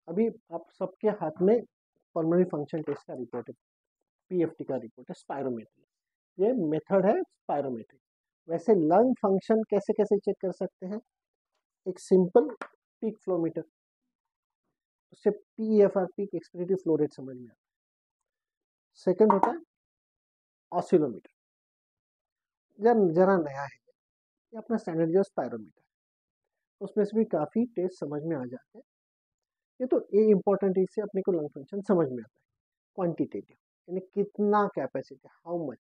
अभी आप सबके हाथ में पल्मोनरी फंक्शन टेस्ट का रिपोर्ट है, पीएफटी का रिपोर्ट है, स्पायरोमेट्री, ये मेथड है स्पायरोमेट्री। वैसे लंग फंक्शन कैसे कैसे चेक कर सकते हैं? एक सिंपल पीक फ्लोमीटर, उससे PFR peak expiratory flow rate समझ में आता है। सेकंड होता है ऑसिलोमीटर, जरा नया है, ये अपना स्टैंडर्ड स्पायरोमीटर, उसमें से भी काफ़ी टेस्ट समझ में आ जाते हैं। ये तो ये इंपॉर्टेंट है, इससे अपने को लंग फंक्शन समझ में आता है। क्वांटिटेटिव यानी कितना कैपेसिटी, हाउ मच।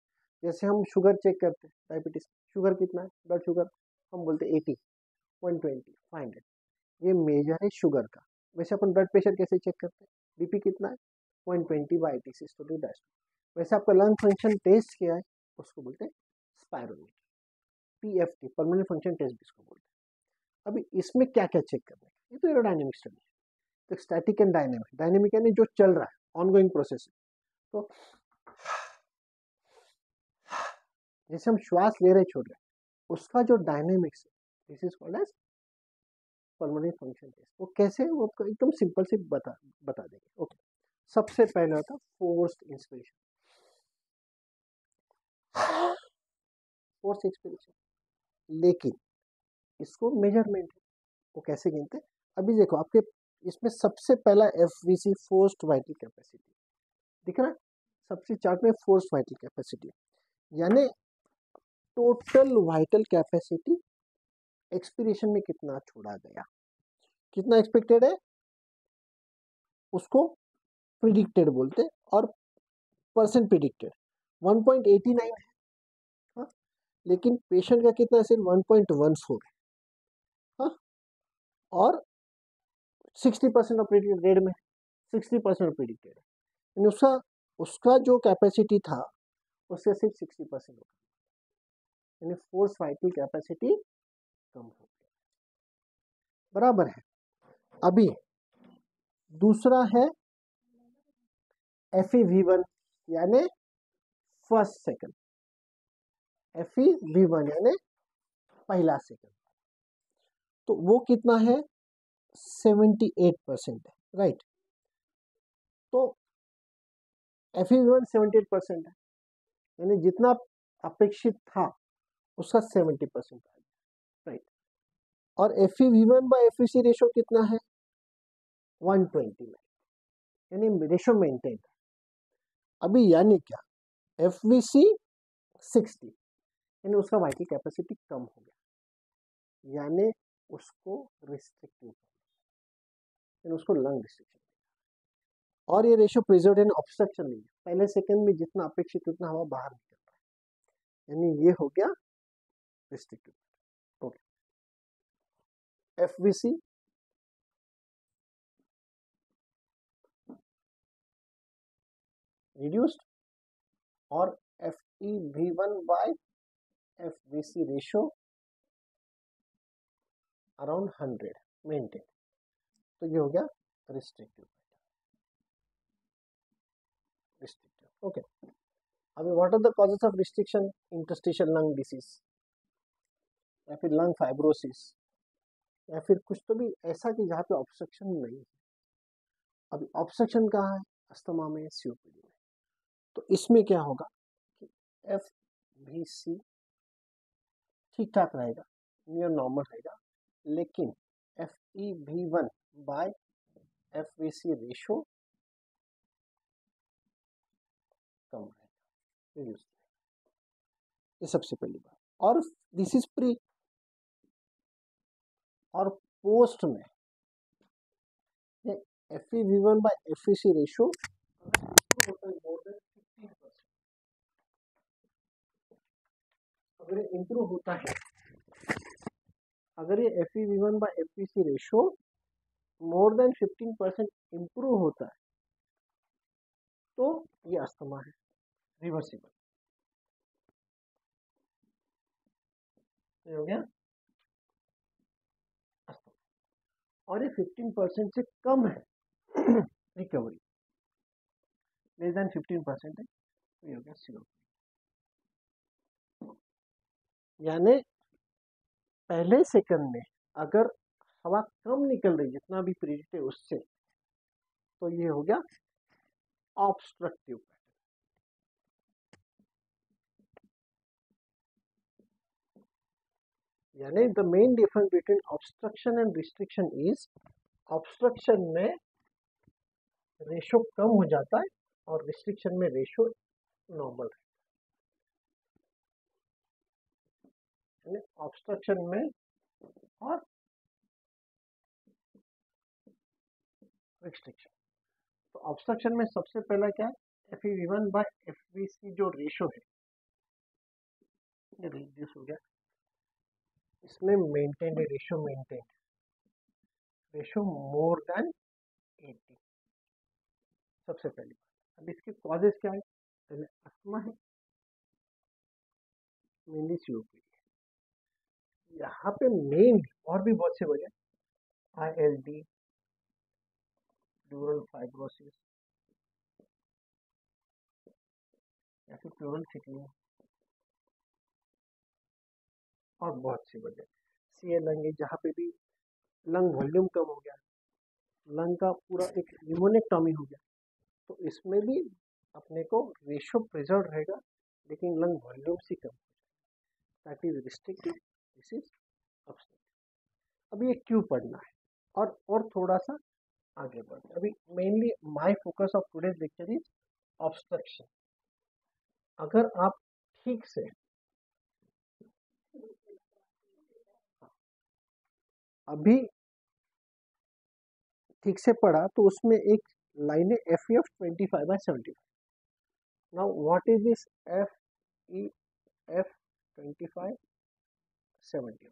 जैसे हम शुगर चेक करते हैं, डायबिटीज शुगर कितना है, ब्लड शुगर हम बोलते हैं 80, 120, 500, ये मेजर है शुगर का। वैसे अपन ब्लड प्रेशर कैसे चेक करते हैं? बीपी कितना है, 120/80 सिस्टोलिक डायस्टोलिक। वैसे आपका लंग फंक्शन टेस्ट क्या है, उसको बोलते हैं spirometer, PFT pulmonary function test भी इसको बोलते हैं। अभी इसमें क्या क्या चेक करना है, ये तो एरोडायनेमिक स्टडी है। तो स्टैटिक एंड डायनेमिक, डायनेमिक यानी जो चल रहा है, ऑनगोइंग प्रोसेस है। तो जैसे हम श्वास ले रहे छोड़ रहे, उसका जो डायनेमिक्स है, this is called as pulmonary function test. वो कैसे, वो आपको एकदम सिंपल से बता देंगे। ओके, सबसे पहले होता है फोर्स्ड इंस्पिरेशन, फोर्स एक्सपिरेशन, लेकिन इसको मेजरमेंट है, वो कैसे गिनते हैं? अभी देखो आपके इसमें सबसे पहला एफवीसी, फोर्स्ड वाइटल कैपेसिटी दिख रहा है, सबसे चार्ट में फोर्स्ड वाइटल कैपेसिटी, यानी टोटल वाइटल कैपेसिटी एक्सपिरेशन में कितना छोड़ा गया, कितना एक्सपेक्टेड है, उसको प्रिडिक्टेड बोलते हैं, और परसेंट प्रिडिक्टेड 1.89 है, हाँ? लेकिन पेशेंट का कितना है, सिर्फ 1.14 है, हाँ? और 60% ऑफ प्रिडिक्टेड रेड में, 60% प्रिडिक्टेड है, यानी उसका उसका जो कैपेसिटी था उससे सिर्फ 60% होगा, यानी फोर्स वाइटल कैपेसिटी कम हो गया, बराबर है। अभी दूसरा है FEV1 यानी फर्स्ट सेकंड, FEV1 यानी पहला सेकंड, तो वो कितना है, 78% है, राइट। तो FEV1 78% है, यानी जितना अपेक्षित था उसका 70% आ गया, राइट। और FEV1/FVC रेशो कितना है, 120 में, यानी रेशो मेंटेन है। अभी यानी क्या, FVC 60, यानी उसका वाइटल कैपेसिटी कम हो गया, यानी उसको रिस्ट्रिक्टिव, यानी उसको लंग रिस्ट्रिक्शन। और ये रेशो प्रिजर्व एंड ऑब्स्ट्रक्शन नहीं है, पहले सेकंड में जितना अपेक्षित उतना हवा बाहर निकल रहा है, यानी ये हो गया रिस्ट्रिक्टिव। ओके, FVC रिड्यूस्ड और FEV1/FVC रेशो अराउंड 100 मेंटेन, तो ये हो गया रिस्ट्रिक्टिव। ओके, अभी what are the causes of restriction, interstitial lung disease, या फिर लंग फाइब्रोसिस, या फिर कुछ तो भी ऐसा कि जहाँ पे ऑब्स्ट्रक्शन नहीं है। अभी ऑब्स्ट्रक्शन कहाँ है, अस्थमा में, COPD में। तो इसमें क्या होगा कि FVC ठीक ठाक रहेगा, नियर नॉर्मल रहेगा, लेकिन FEV1/FVC रेशो कम रहेगा, रिड्यूस, ये सबसे पहली बात। और दिस इज प्री, और पोस्ट में FEV1/FVC रेशो अगर ये इंप्रूव होता है, अगर ये FEV1/FVC ratio more than 15% improve होता है, तो ये अस्थमा है, रिवर्सिबल, हो गया अस्थमा। और ये 15% से कम है रिकवरी, लेस देन 15% है, तो ये हो गया COPD। यानी पहले सेकंड में अगर हवा कम निकल रही, जितना भी प्रेडिक्ट है उससे, तो ये हो गया ऑब्स्ट्रक्टिव पैटर्न। यानी the main difference between obstruction and restriction is, obstruction में रेशो कम हो जाता है और रिस्ट्रिक्शन में रेशो नॉर्मल है। ऑब्स्ट्रक्शन में और रिस्ट्रिक्शन, तो ऑब्स्ट्रक्शन में सबसे पहला क्या है, FeV1 बाय FVC जो रेशो है ये रिड्यूस हो गया, इसमें मेंटेन है, ratio maintain, ratio more than 80 सबसे पहली बात। अब इसके कॉजेज क्या है, पहले अस्थमा है, मेनली COPD, यहाँ पे मेन और भी बहुत से वजह, ILD, प्लूरल फाइब्रोसिस या फिर प्लूरल थिकनिंग और बहुत सी वजह। CA लंग है, जहाँ पे भी लंग वॉल्यूम कम हो गया, लंग का पूरा एक निमोनेक्टॉमी हो गया, तो इसमें भी अपने को रेशो प्रिजर्व रहेगा लेकिन लंग वॉल्यूम से कम हो जाएगा, that is restricted, this is obstructive. अभी ये क्यों पढ़ना है और थोड़ा सा आगे बढ़ते, अभी mainly my focus of today's lecture is obstruction. अगर आप ठीक से अभी ठीक से पढ़ा तो उसमें एक लाइन है FEF25/75। Now what is this FEF25/75?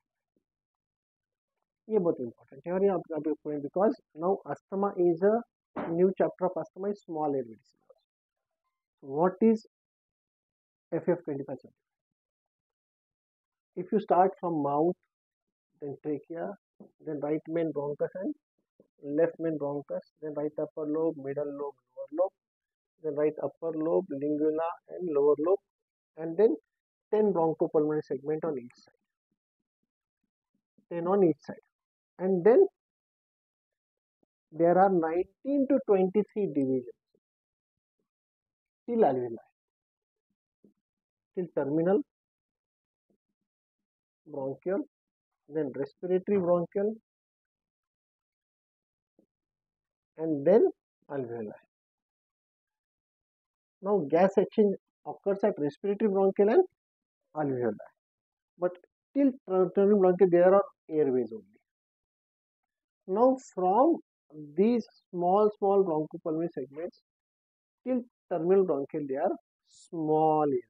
ये बहुत इंपॉर्टेंट है और ये आप because now asthma is a new chapter of asthma is small air medicine. What is FEF25/75? If you start from mouth, then trachea, then right main bronchus and left main bronchus, then right upper lobe, middle lobe, lower lobe, then right upper lobe, lingula and lower lobe, and then 10 bronchopulmonary segment on each side, 10 on each side, and then there are 19 to 23 divisions till alveoli, till terminal bronchial, then respiratory bronchial, and then alveoli. Now gas exchange occurs at respiratory bronchial and alveoli, but till terminal bronchial there are airways only. Now from these small bronchopulmonary segments till terminal bronchial they are small airways.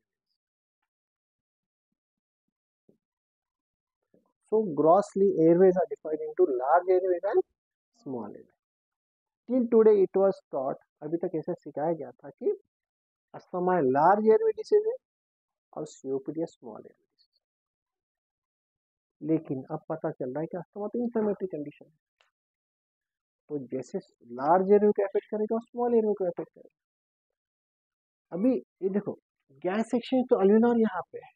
So grossly airways are divided into large airways and small airways. Till today it was taught, अभी तक ऐसा सिखाया गया था कि asthma large airway disease है और COPD small airway disease, लेकिन अब पता चल रहा है कि अस्थमा तो इन्फ्लेमेटरी कंडीशन है, तो जैसे लार्ज एयरवे को अफेक्ट करेगा स्मॉल एयरवे को अफेक्ट करेगा। अभी ये देखो गैस एक्सचेंज तो अल्वियोलर यहाँ पे है,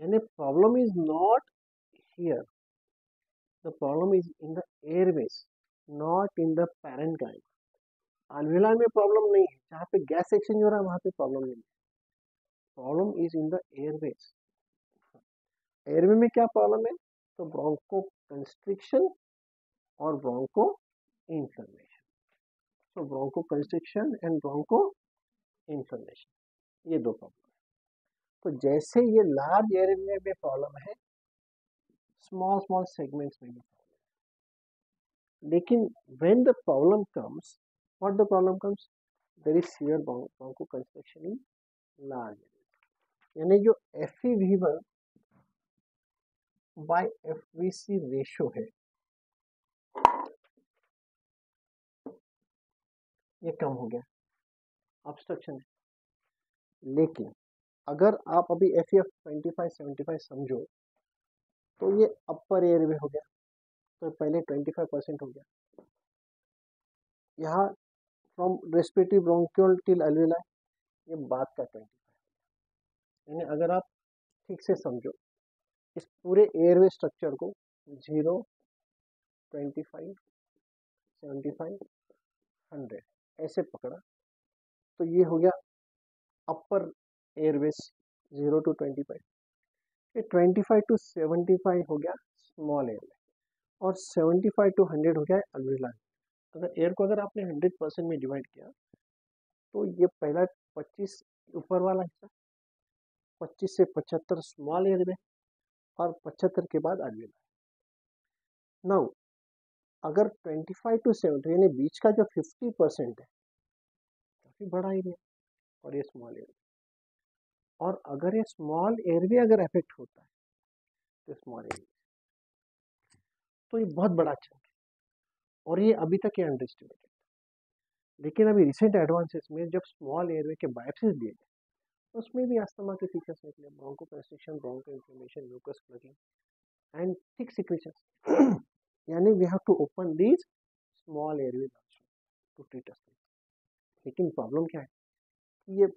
यानी problem is not here, the problem is in the Airways, not in the parenchyma. Alveolar में प्रॉब्लम नहीं है, जहाँ पे गैस एक्सचेंज हो रहा है वहाँ पे प्रॉब्लम नहीं है, problem is in the airways. Airway में क्या प्रॉब्लम है, तो ब्रोंको कंस्ट्रिक्शन और ब्रोंको इन्फ्लेमेशन, तो bronchoconstriction and broncho inflammation, ये दो प्रॉब्लम है। तो जैसे ये लार्ज एयरवे में प्रॉब्लम है, स्मॉल सेगमेंट्स में भी प्रॉब्लम है, लेकिन when the problem comes, what the problem comes, there is severe bronchoconstriction in large airway, यानी जो FeV1 बाय FVC रेशो है ये कम हो गया, ऑब्स्ट्रक्शन है। लेकिन अगर आप अभी FEF25/75 समझो तो ये अपर एयरवे हो गया, तो पहले 25% हो गया, यहाँ फ्रॉम रेस्पिरेटरी ब्रोंकियल टिल अल्वेलाई ये बात का 25, यानी अगर आप ठीक से समझो इस पूरे एयरवे स्ट्रक्चर को 0, 25, 75, 100 ऐसे पकड़ा तो ये हो गया अपर एयरवेज 0 to 25, ये 25 to 75 हो गया स्मॉल एयरवे, और 75 to 100 हो गया अल्वियोलाई। अगर एयर को अगर आपने 100% में डिवाइड किया तो ये पहला 25 ऊपर वाला हिस्सा, 25 से 75 स्मॉल एयरवे, और 75 के बाद अल्वियोलाई। नाउ अगर 25 to 70 यानी बीच का जो 50% है, काफी बड़ा एरिया, और ये स्मॉल एयरवे, और अगर ये स्मॉल एयरवे अगर अफेक्ट होता है तो स्मॉल एयरवे, तो ये बहुत बड़ा चंक है, और ये अभी तक ये अंडर एस्टिमेटेड। लेकिन अभी रिसेंट एडवांसेस में जब स्मॉल एयरवे के बायोप्सीज दिए गए, उसमें भी अस्थमा के फीचर्स निकले, bronchoconstriction, broncho inflammation, mucus plugging and thick secretions. यानी we have to open these small airways also to treat asthma. लेकिन प्रॉब्लम क्या है कि ये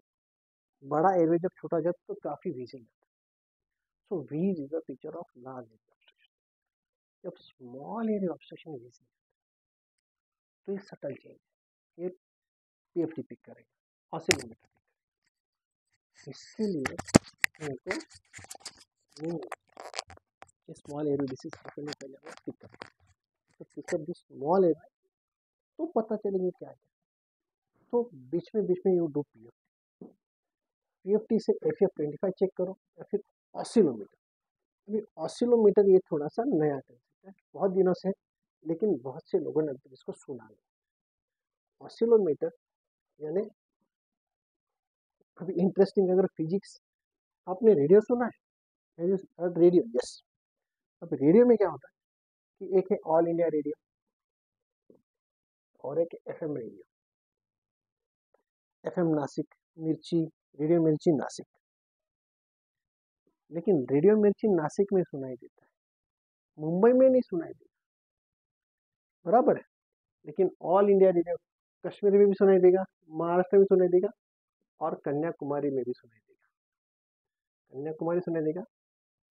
बड़ा एयरवे जब छोटा हो जाता है तो काफी वीज जाता है। सो वीज is a feature of large airway obstruction. जब स्मॉल एयरवे ऑब्स्ट्रक्शन वीज नहीं तो ये सटल चेंज है, ये पीएफटी पिक करेगा, ऑसिलोमीटर पिक करेगा। इसके लिए मेरे को स्मॉल एयरवे डिसीज पकड़ने पहले हमें पिक करेगा, तो पिकअप दी स्मॉल एयरवे तो पता चलेंगे क्या है। तो बीच में यू डू पीएफटी, पीएफटी से FF25 चेक करो, या फिर ऑसिलोमीटर। अभी ऑसिलोमीटर ये थोड़ा सा नया कंसेप्ट है, बहुत दिनों से, लेकिन बहुत से लोगों ने अभी तक इसको सुना नहीं। ऑसिलोमीटर यानी अभी इंटरेस्टिंग, अगर फिजिक्स आपने रेडियो सुना है, रेडियो, यस। अब रेडियो में क्या होता है कि एक है ऑल इंडिया रेडियो और एक FM रेडियो, FM नासिक, मिर्ची, रेडियो मिर्ची नासिक। लेकिन रेडियो मिर्ची नासिक में सुनाई देता है, मुंबई में नहीं सुनाई देता, बराबर है। लेकिन ऑल इंडिया रेडियो कश्मीर में भी सुनाई देगा, महाराष्ट्र में सुनाई देगा, और कन्याकुमारी में भी सुनाई देगा। कन्याकुमारी सुनाई देगा,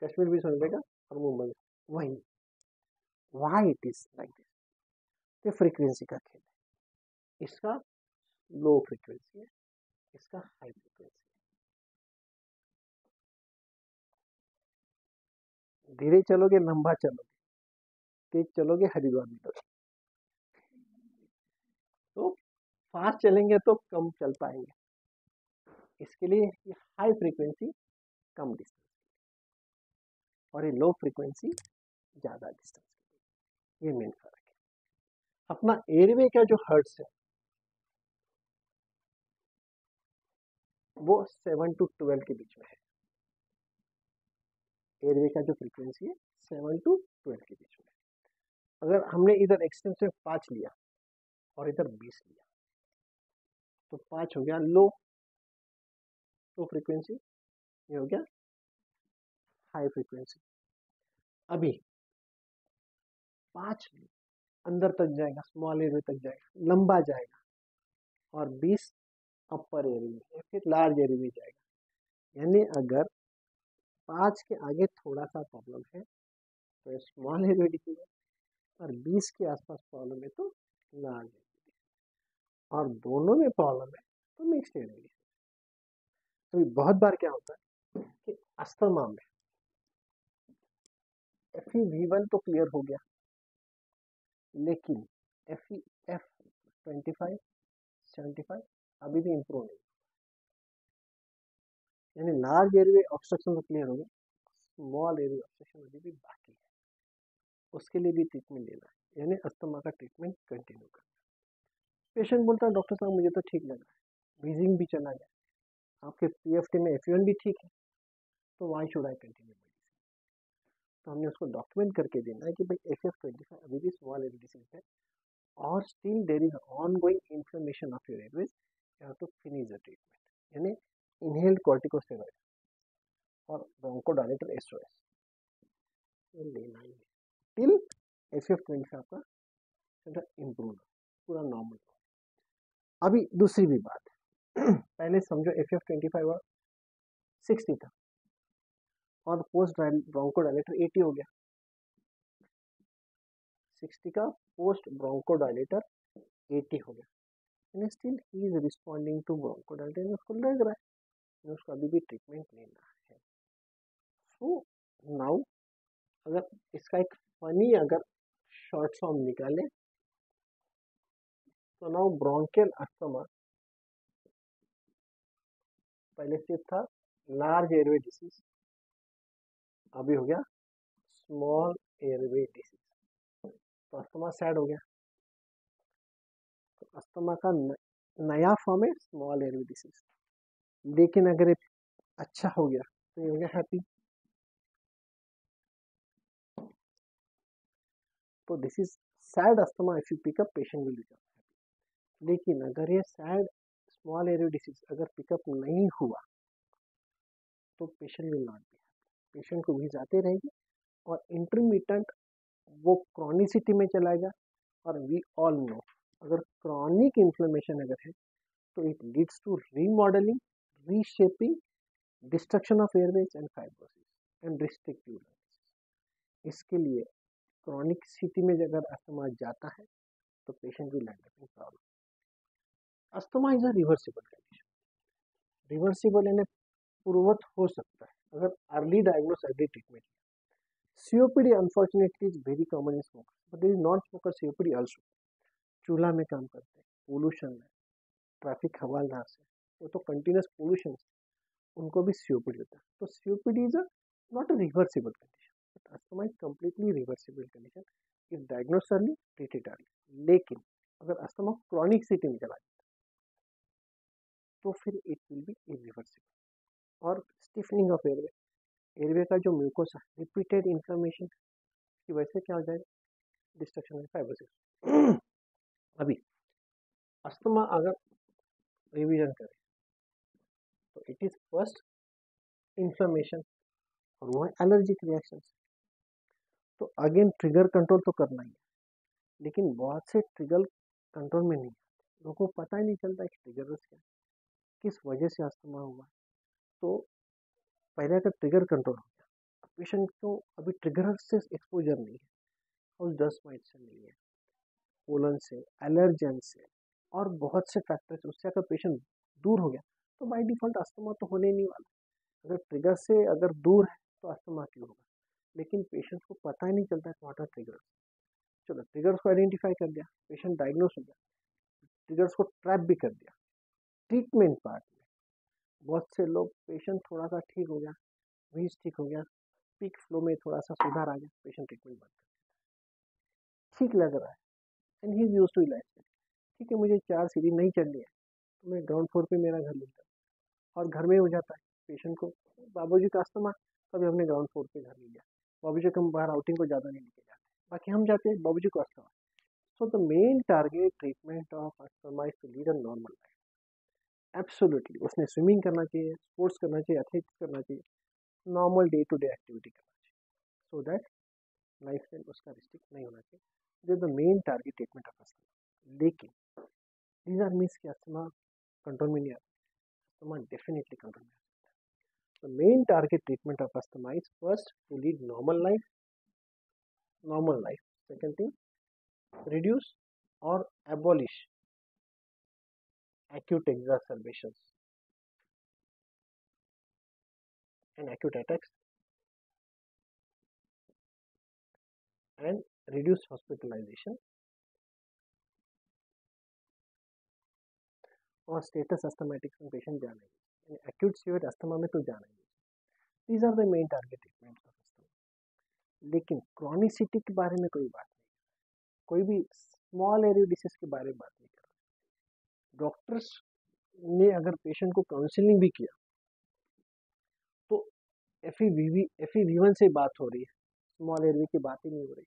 कश्मीर भी सुनाई देगा, और मुंबई में। वही why it is like this, ये फ्रीक्वेंसी का खेल है। इसका लो फ्रीक्वेंसी है, इसका हाई फ्रीक्वेंसी है। धीरे चलोगे लंबा चलोगे, तेज चलोगे हरिद्वार मिलोगे। तो फास्ट चलेंगे तो कम चल पाएंगे, इसके लिए ये हाई फ्रीक्वेंसी कम डिस्टेंस, और ये लो फ्रीक्वेंसी ज्यादा डिस्टेंस। ये मेन फर्क है। अपना एयरवे का जो हर्ट्स है वो 7 to 12 के बीच में है। एयरवे का जो फ्रीक्वेंसी है 7 to 12 के बीच में है। अगर हमने इधर एक्सटेंसिव 5 लिया और इधर 20 लिया तो 5 हो गया लो फ्रीक्वेंसी, ये हो गया हाई फ्रीक्वेंसी। अभी 5 अंदर तक जाएगा, स्मॉल एयरवे तक जाएगा, लंबा जाएगा, और 20 अपर एयरवे या फिर लार्ज एयरवे जाएगा। यानी अगर 5 के आगे थोड़ा सा प्रॉब्लम है तो स्मॉल एयरवे डिसीज है, और 20 के आसपास प्रॉब्लम है तो लार्ज एयरवे, और दोनों में प्रॉब्लम है तो मिक्स्ड एयरवे। तो बहुत बार क्या होता है कि अस्थमा में FeV1 तो क्लियर हो गया, लेकिन FF25 75 अभी भी इम्प्रूव नहीं, यानी लार्ज एयरवे ऑब्स्ट्रक्शन तो क्लियर हो गया, स्मॉल एयरवे ऑब्स्ट्रक्शन अभी भी बाकी है, उसके लिए भी ट्रीटमेंट लेना है, यानी अस्थमा का ट्रीटमेंट कंटिन्यू करना है। पेशेंट बोलता है डॉक्टर साहब मुझे तो ठीक लग रहा है, वीजिंग भी चला गया, आपके पीएफटी में FeV1 भी ठीक है, तो why should I continue medicine. तो हमने उसको डॉक्यूमेंट करके देना है कि भाई FF25 अभी भी स्मॉल एयरवे डिसीज है, और still there is ongoing inflammation of your airways, you have to finish the treatment, यानी इनहेल्ड कॉर्टिकोस्टेरॉइड और ब्रोंकोडायलेटर एसओएस ये लेना ही है टिल FF25 आपका इम्प्रूव पूरा नॉर्मल हो। अभी दूसरी भी बात है पहले समझो FF25 और 60 था, और पोस्ट ब्रोंकोडायलेटर 80 हो गया, 60 का पोस्ट ब्रोंकोडायलेटर 80 हो गया, and still he is responding to bronchodilation, उसको लग रहा है उसको अभी भी ट्रीटमेंट लेना है। सो नाउ अगर इसका एक फनी अगर शॉर्ट फॉर्म निकाले तो नाउ ब्रोंकियल अस्थमा पहले से था लार्ज एयरवे डिसीज, अभी हो गया स्मॉल एयरवे डिसीज। तो अस्थमा सैड हो गया, तो अस्थमा का नया फॉर्म है स्मॉल एयरवे डिसीज। लेकिन अगर ये अच्छा हो गया तो ये हो गया हैप्पी। तो this is sad asthma, if you pick up patient will become happy. लेकिन अगर ये सैड स्मॉल एयरवे डिसीज अगर पिकअप नहीं हुआ तो patient will not be happy, patient को भी जाते रहेगी और इंटरमीडिएट वो क्रॉनिसिटी में चला गया। और वी ऑल नो अगर क्रॉनिक इन्फ्लेमेशन अगर है तो it leads to remodelling, reshaping, destruction of airways and fibrosis and restrictive lungs. इसके लिए क्रॉनिक सिटी में अगर अस्थमा जाता है तो patient will and up in problem. Asthma is a reversible condition, reversible यानी पूर्ववत हो सकता है अगर early diagnose, early treatment. COPD unfortunately is very common in smokers, but there is non-smoker COPD also. चूल्हा में काम करते हैं, पोल्यूशन है, ट्रैफिक हवालदार से, वो तो कंटिन्यूस पोल्यूशन है, उनको भी COPD होता है। तो COPD is a not a reversible condition, but asthma is completely reversible condition if diagnosed early, treated early. लेकिन अगर अस्थमा क्रॉनिक सिटी में चला जाए तो फिर इट विल बी इरिवर्सिबल। और स्टिफनिंग ऑफ एयरवे, एयरवे का जो म्यूकोसा रिपीटेड इन्फ्लेमेशन की वजह से क्या हो जाएगा, डिस्ट्रक्शन ऑफ फाइब्रोसिस। अभी अस्थमा अगर रिवीजन करें तो इट इज फर्स्ट इन्फ्लेमेशन और वो है एलर्जिक रिएक्शन। तो अगेन ट्रिगर कंट्रोल तो करना ही है, लेकिन बहुत से ट्रिगर कंट्रोल में नहीं आते, लोगों को पता ही नहीं चलता कि ट्रिगर क्या है, किस वजह से अस्थमा हुआ। तो पहले अगर ट्रिगर कंट्रोल हो गया, पेशेंट को अभी ट्रिगर से एक्सपोजर नहीं है और डस्ट माइट से नहीं है, पोलन से, एलर्जन से और बहुत से फैक्टर्स, उससे अगर पेशेंट दूर हो गया तो बाय डिफॉल्ट अस्थमा तो होने नहीं वाला। अगर ट्रिगर से अगर दूर है तो अस्थमा क्यों होगा, लेकिन पेशेंट को पता ही नहीं चलता है व्हाट आर ट्रिगर्स। चलो ट्रिगर्स को आइडेंटिफाई कर दिया, पेशेंट डायग्नोस हो गया, ट्रिगर्स को ट्रैप भी कर दिया। ट्रीटमेंट पार्ट में बहुत से लोग पेशेंट थोड़ा सा ठीक हो गया, वीज ठीक हो गया, पीक फ्लो में थोड़ा सा सुधार आ गया, पेशेंट ट्रीटमेंट बंद कर देता है। ठीक लग रहा है and he is used to life, ठीक है मुझे 4 सीढ़ी नहीं चढ़नी है तो मैं ग्राउंड फ्लोर पे मेरा घर मिलता है और घर में हो जाता है। पेशेंट को बाबूजी का अस्थमा, कभी हमने ग्राउंड फ्लोर पे घर ले लिया, बाबूजी को हम बाहर आउटिंग को ज़्यादा नहीं लेके जाते, बाकी हम जाते हैं, बाबूजी को asthma. So the main target treatment of asthma is to lead a normal life. Absolutely उसने स्विमिंग करना चाहिए, स्पोर्ट्स करना चाहिए, एथलेटिक्स करना चाहिए, normal day to day activity करना चाहिए, सो दैट लाइफ स्टाइल उसका रिस्ट्रिक्ट नहीं होना चाहिए। This is the main target treatment of asthma. लेकिन दीज आर मीन्स कि अस्थमा कंट्रोल में नहीं आता, अस्थमा डेफिनेटली कंट्रोल में आता है। The main target treatment of asthma is first to lead normal life, normal life. Second thing, reduce or abolish acute exacerbations and acute attacks, and reduce hospitalization और status asthmatic में patient जाना ही, acute severe asthma में तो जाना ही। These are the main target treatments of asthma। लेकिन chronicity के बारे में कोई बात नहीं, कोई भी स्मॉल एरिया डिसीज के बारे में बात नहीं कर रहा। डॉक्टर्स ने अगर पेशेंट को काउंसलिंग भी किया तो FEV1 से बात हो रही है, स्मॉल एयरवे की बात ही नहीं हो रही।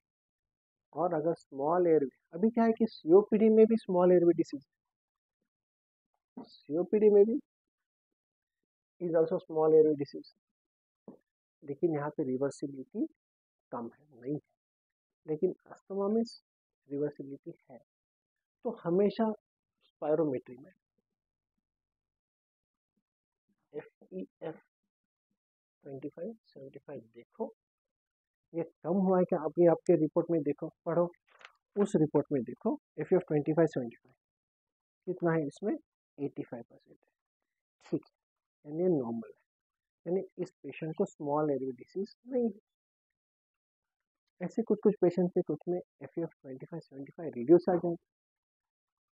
और अगर स्मॉल एयरवे, अभी क्या है कि COPD में भी स्मॉल एयरवे डिसीज, COPD में भी is also small airway disease, लेकिन यहाँ पे रिवर्सिबिलिटी कम है, नहीं है। लेकिन अस्थमा में रिवर्सिबिलिटी है। तो हमेशा स्पायरोमेट्री में FEF 25-75 देखो, ये कम हुआ है क्या, अभी आपके रिपोर्ट में देखो, पढ़ो, उस रिपोर्ट में देखो FEF 25-75 कितना है इसमें 85% है, ठीक है, यानी नॉर्मल है, यानी इस पेशेंट को स्मॉल एयरवे डिसीज नहीं है। ऐसे कुछ कुछ पेशेंट के कुछ में FEF 25-75 रिड्यूस आ जाएगा,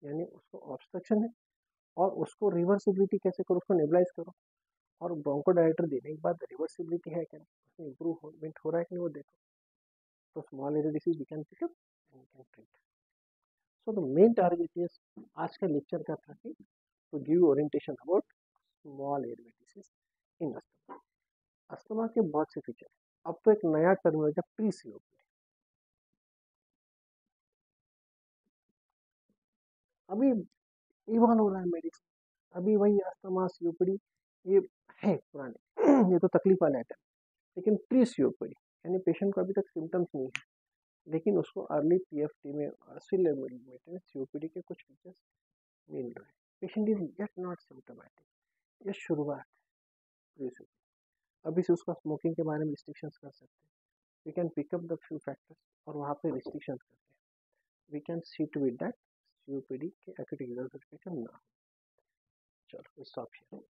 यानी उसको ऑब्स्ट्रक्शन है, और उसको रिवर्सिबिलिटी कैसे करो, उसको नेबुलाइज करो, और ब्रोंकोडायलेटर देने के बाद रिवर्सिबिलिटी है क्या, उसमें इम्प्रूवमेंट हो रहा है कि नहीं वो देखो। तो small airway disease we can pick up and we can treat. So the main target is आज का लेक्चर का था कि to give orientation about small airway disease in asthma. Asthma के बहुत से फीचर, अब तो एक नया टर्मिनोलॉजी प्री सीओपीडी, अभी इवॉल्व हो रहा है मेडिसिन, अभी वही अस्थमा सीओपीडी ये है पुराने ये तो तकलीफ वाले आइटम, लेकिन प्री सीओपीडी यानी पेशेंट को अभी तक सिम्टम्स नहीं है, लेकिन उसको अर्ली PFT में सीओपीडी के कुछ फीचर्स मिल रहे हैं, patient is yet not symptomatic, ये शुरुआत है प्री सीओपीडी। अभी से उसका स्मोकिंग के बारे में रिस्ट्रिक्शंस कर सकते हैं, we can pick up the few factors और वहाँ पे रिस्ट्रिक्शंस करके we can see to it that COPD के एक्यूट एग्जार्बेशन ना हो। चलो स्टॉप हियर।